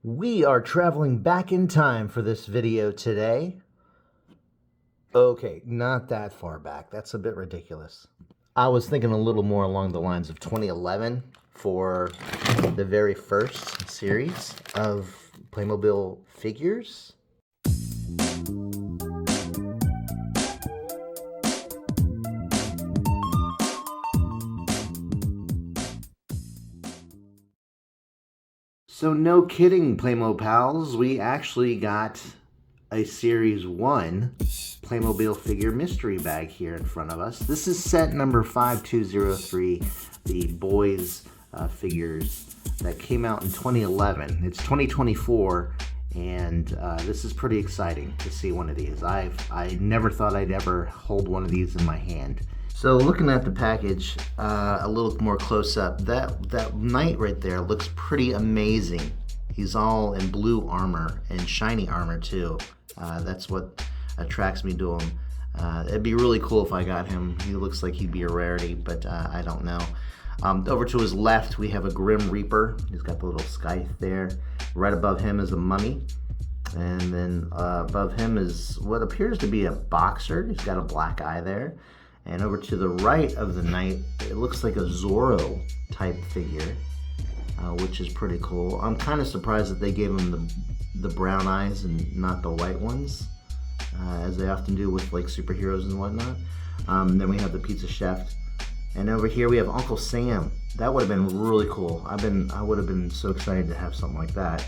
We are traveling back in time for this video today. Okay, not that far back. That's a bit ridiculous. I was thinking a little more along the lines of 2011 for the very first series of Playmobil figures. So no kidding, Playmo pals, we actually got a Series 1 Playmobil figure mystery bag here in front of us. This is set number 5203, the boys figures that came out in 2011. It's 2024, and this is pretty exciting to see one of these. I never thought I'd ever hold one of these in my hand. So looking at the package a little more close up, that knight right there looks pretty amazing. He's all in blue armor and shiny armor too. That's what attracts me to him. It'd be really cool if I got him. He looks like he'd be a rarity, but I don't know. Over to his left, we have a Grim Reaper. He's got the little scythe there. Right above him is a mummy. And then above him is what appears to be a boxer. He's got a black eye there. And over to the right of the knight, it looks like a Zorro type figure, which is pretty cool. I'm kind of surprised that they gave him the brown eyes and not the white ones, as they often do with like superheroes and whatnot. Then we have the pizza chef. And over here we have Uncle Sam. That would have been really cool. I would have been so excited to have something like that.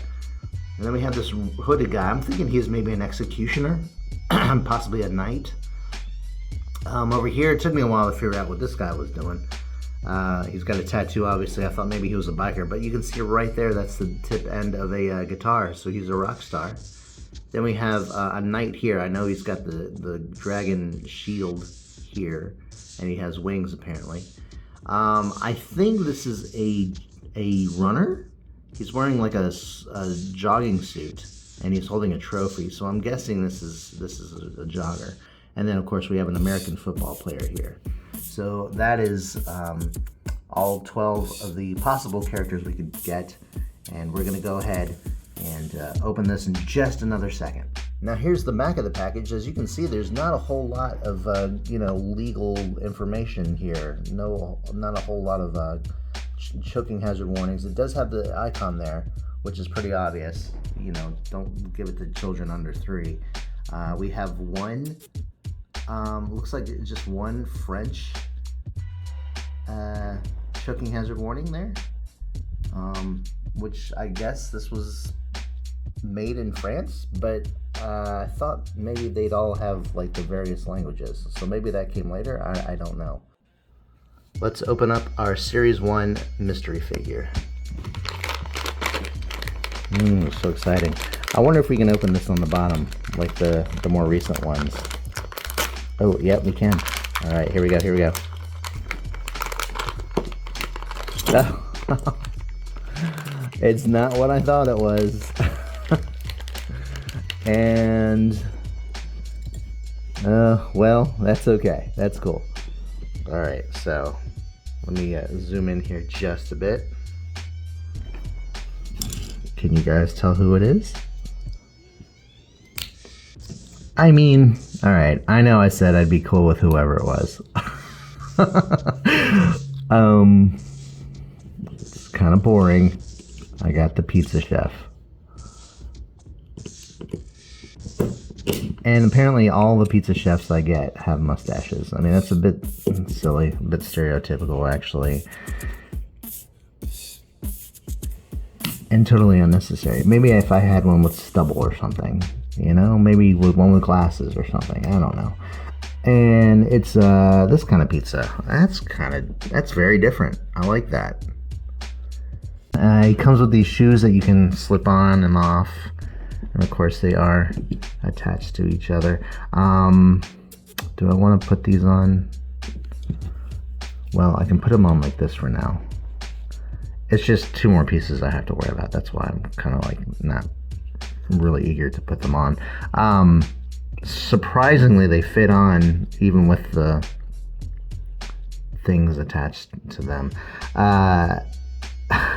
And then we have this hooded guy. I'm thinking he's maybe an executioner, possibly a knight. Over here, it took me a while to figure out what this guy was doing. He's got a tattoo, obviously. I thought maybe he was a biker, but you can see right there, that's the tip end of a guitar, so he's a rock star. Then we have a knight here. I know he's got the dragon shield here, and he has wings, apparently. I think this is a runner. He's wearing like a jogging suit, and he's holding a trophy, so I'm guessing this is a jogger. And then, of course, we have an American football player here. So that is all 12 of the possible characters we could get. And we're going to go ahead and open this in just another second. Now, here's the back of the package. As you can see, there's not a whole lot of, legal information here. Not a whole lot of choking hazard warnings. It does have the icon there, which is pretty obvious. Don't give it to children under 3. We have one... looks like just one French choking hazard warning there, which I guess this was made in France, but I thought maybe they'd all have like the various languages, so maybe that came later. I don't know. Let's open up our Series 1 mystery figure. So exciting. I wonder if we can open this on the bottom like the more recent ones. Oh, yep, we can. All right, here we go, here we go. Oh. It's not what I thought it was. And, well, that's okay. That's cool. All right, so let me zoom in here just a bit. Can you guys tell who it is? I mean, all right, I know I said I'd be cool with whoever it was. It's kind of boring. I got the pizza chef. And apparently all the pizza chefs I get have mustaches. I mean, that's a bit silly, a bit stereotypical, actually. And totally unnecessary. Maybe if I had one with stubble or something. Maybe with one with glasses or something. I don't know. And it's this kind of pizza. That's very different. I like that. It comes with these shoes that you can slip on and off. And of course they are attached to each other. Do I want to put these on? Well, I can put them on like this for now. It's just 2 more pieces I have to worry about. That's why I'm kind of like not really eager to put them on. Surprisingly, they fit on even with the things attached to them.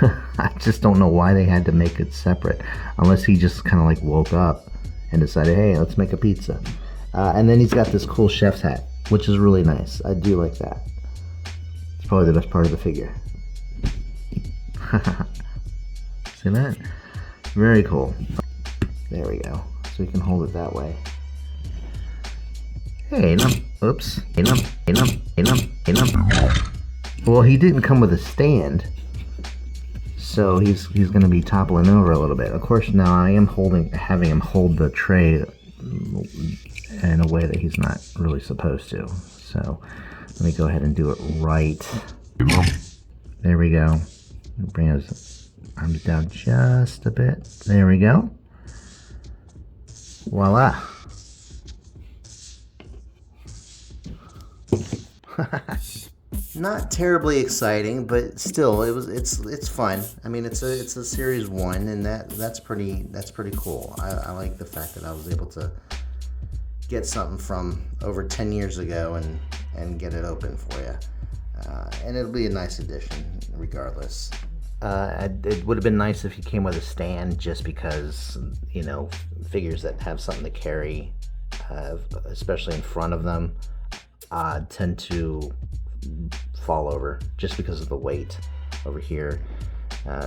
I just don't know why they had to make it separate, unless he just kind of like woke up and decided, hey, let's make a pizza. And then he's got this cool chef's hat, which is really nice. I do like that. It's probably the best part of the figure. See that? Very cool. There we go. So we can hold it that way. Hey, no. Oops. Hey, no. Hey, no. Hey, no. Hey, no. Well, he didn't come with a stand, so he's going to be toppling over a little bit. Of course, now I am having him hold the tray in a way that he's not really supposed to. So let me go ahead and do it right. There we go. Bring his arms down just a bit. There we go. Voila. Not terribly exciting, but still, it's fun. I mean, it's a series 1, and that's pretty cool. I like the fact that I was able to get something from over 10 years ago and get it open for you, and it'll be a nice addition regardless. It would have been nice if he came with a stand, just because, you know, figures that have something to carry, especially in front of them, tend to fall over just because of the weight over here.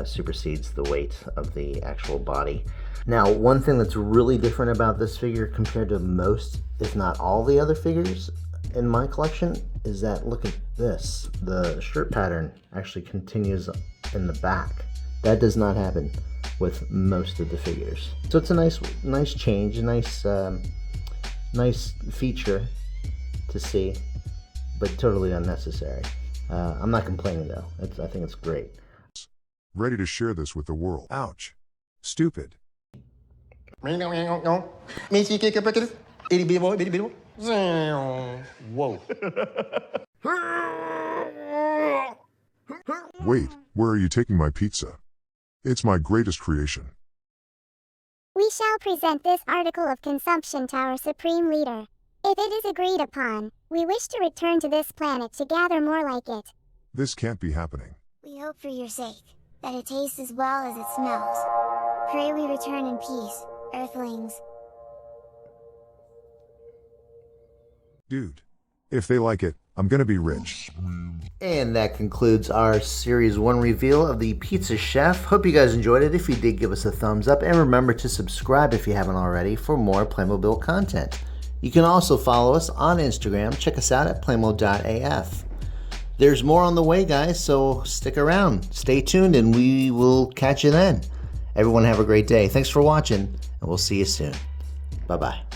Supersedes the weight of the actual body. Now, one thing that's really different about this figure compared to most, if not all, the other figures in my collection is that, look at this, the shirt pattern actually continues in the back. That does not happen with most of the figures. So it's a nice change, a nice feature to see, but totally unnecessary. I'm not complaining though. I think it's great. Ready to share this with the world. Ouch. Stupid. Whoa. Wait, where are you taking my pizza? It's my greatest creation. We shall present this article of consumption to our supreme leader. If it is agreed upon, we wish to return to this planet to gather more like it. This can't be happening. We hope for your sake, that it tastes as well as it smells. Pray we return in peace, Earthlings. Dude. If they like it, I'm gonna be rich. And that concludes our Series 1 reveal of the Pizza Chef. Hope you guys enjoyed it. If you did, give us a thumbs up. And remember to subscribe if you haven't already for more Playmobil content. You can also follow us on Instagram. Check us out at playmo.af. There's more on the way, guys, so stick around. Stay tuned, and we will catch you then. Everyone have a great day. Thanks for watching, and we'll see you soon. Bye-bye.